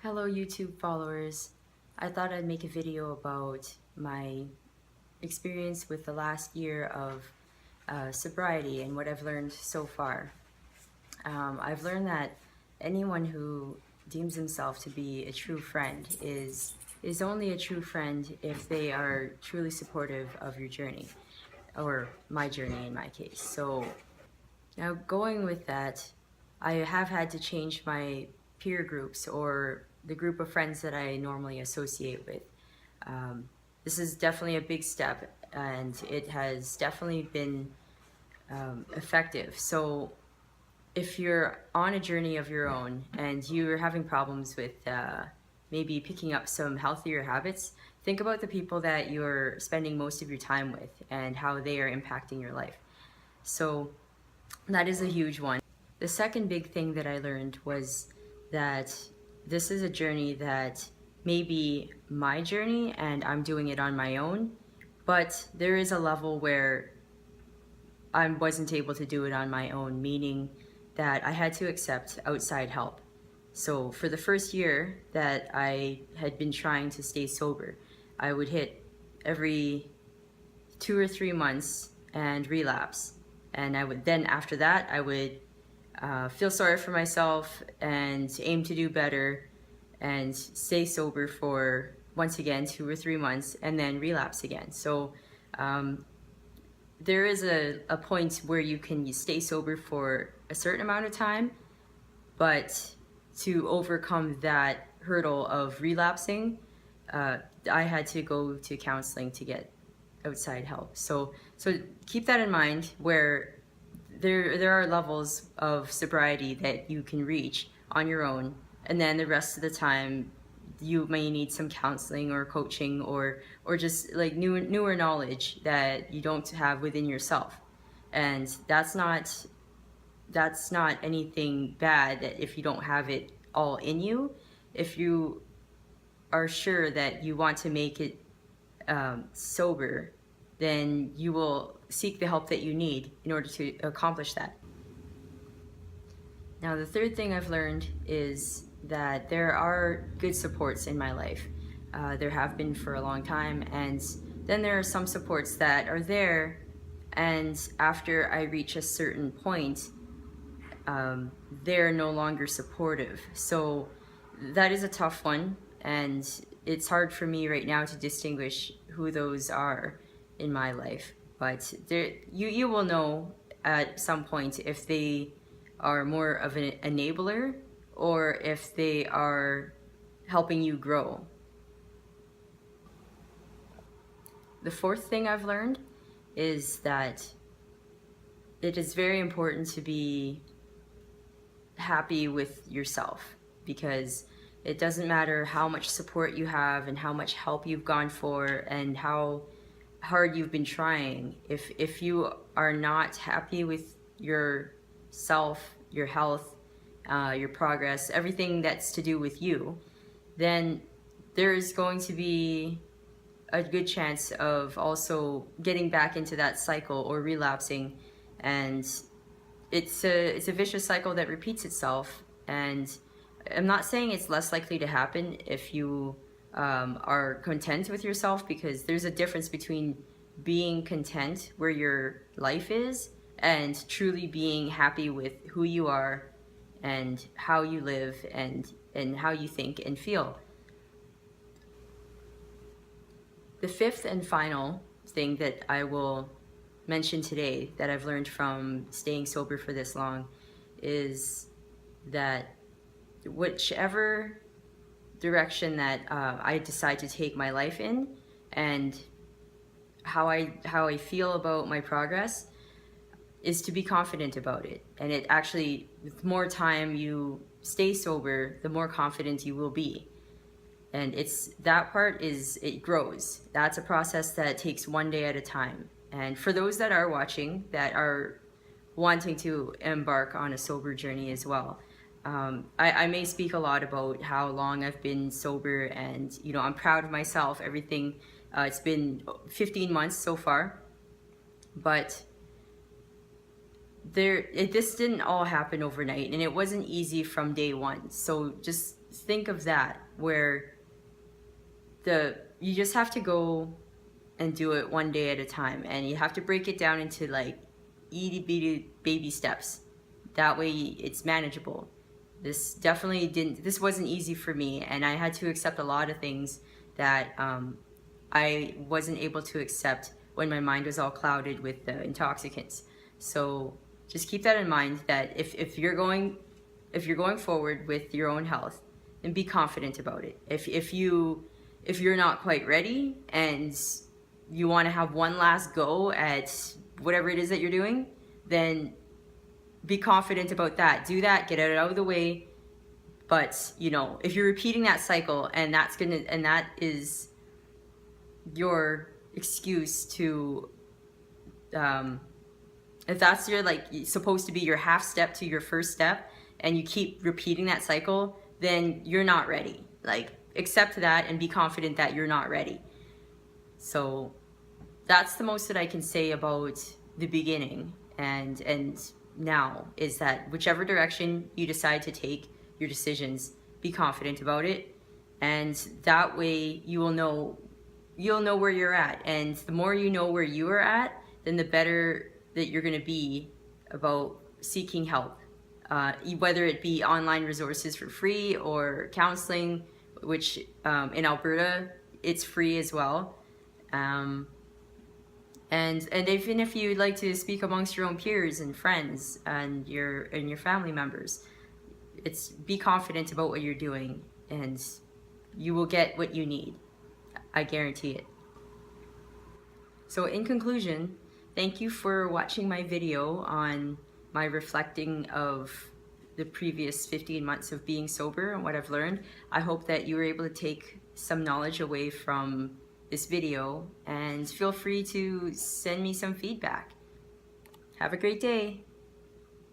Hello YouTube followers. I thought I'd make a video about my experience with the last year of sobriety and what I've learned so far. I've learned that anyone who deems himself to be a true friend is only a true friend if they are truly supportive of your journey, or my journey in my case. So now going with that, I have had to change my peer groups or the group of friends that I normally associate with. This is definitely a big step, and it has definitely been effective. So if you're on a journey of your own and you're having problems with maybe picking up some healthier habits, think about the people that you're spending most of your time with and how they are impacting your life. So that is a huge one. The second big thing that I learned was that this is a journey that may be my journey and I'm doing it on my own, but there is a level where I wasn't able to do it on my own, meaning that I had to accept outside help. So for the first year that I had been trying to stay sober, I would hit every 2 or 3 months and relapse. And I would then, after that, I would feel sorry for myself and aim to do better and stay sober for, once again, 2 or 3 months and then relapse again. So there is a point where you can stay sober for a certain amount of time, but to overcome that hurdle of relapsing, I had to go to counseling to get outside help. So keep that in mind, where there are levels of sobriety that you can reach on your own, and then the rest of the time you may need some counseling or coaching or just like newer knowledge that you don't have within yourself. And that's not anything bad that if you don't have it all in you. If you are sure that you want to make it sober, then you will seek the help that you need in order to accomplish that. Now, the third thing I've learned is that there are good supports in my life. There have been for a long time, and then there are some supports that are there, and after I reach a certain point, they're no longer supportive. So that is a tough one, and it's hard for me right now to distinguish who those are in my life. But you will know at some point if they are more of an enabler or if they are helping you grow. The fourth thing I've learned is that it is very important to be happy with yourself, because it doesn't matter how much support you have and how much help you've gone for and how hard you've been trying. If you are not happy with yourself, your health, your progress, everything that's to do with you, then there's going to be a good chance of also getting back into that cycle or relapsing. And it's a vicious cycle that repeats itself. And I'm not saying it's less likely to happen if you are content with yourself, because there's a difference between being content where your life is and truly being happy with who you are and how you live and how you think and feel. The fifth and final thing that I will mention today that I've learned from staying sober for this long is that whichever direction that I decide to take my life in and how I feel about my progress is to be confident about it. And it actually, with more time you stay sober, the more confident you will be. And it grows. That's a process that takes one day at a time. And for those that are watching that are wanting to embark on a sober journey as well, I may speak a lot about how long I've been sober, and I'm proud of myself, everything. It's been 15 months so far, but this didn't all happen overnight, and it wasn't easy from day one. So just think of that, where you just have to go and do it one day at a time, and you have to break it down into like itty bitty baby steps. That way it's manageable. This wasn't easy for me, and I had to accept a lot of things that I wasn't able to accept when my mind was all clouded with the intoxicants. So just keep that in mind, that if you're going forward with your own health, then be confident about it. If you're not quite ready and you want to have one last go at whatever it is that you're doing, then be confident about that. Do that, get it out of the way. But if you're repeating that cycle, and that is your excuse to, if that's your supposed to be your half step to your first step, and you keep repeating that cycle, then you're not ready. Accept that and be confident that you're not ready. So that's the most that I can say about the beginning and now, is that whichever direction you decide to take your decisions, be confident about it, and that way you'll know where you're at. And the more you know where you are at, then the better that you're going to be about seeking help, whether it be online resources for free or counseling, which in Alberta it's free as well. And even if you'd like to speak amongst your own peers and friends and your family members, be confident about what you're doing, and you will get what you need. I guarantee it. So in conclusion, thank you for watching my video on my reflecting of the previous 15 months of being sober and what I've learned. I hope that you were able to take some knowledge away from this video, and feel free to send me some feedback. Have a great day.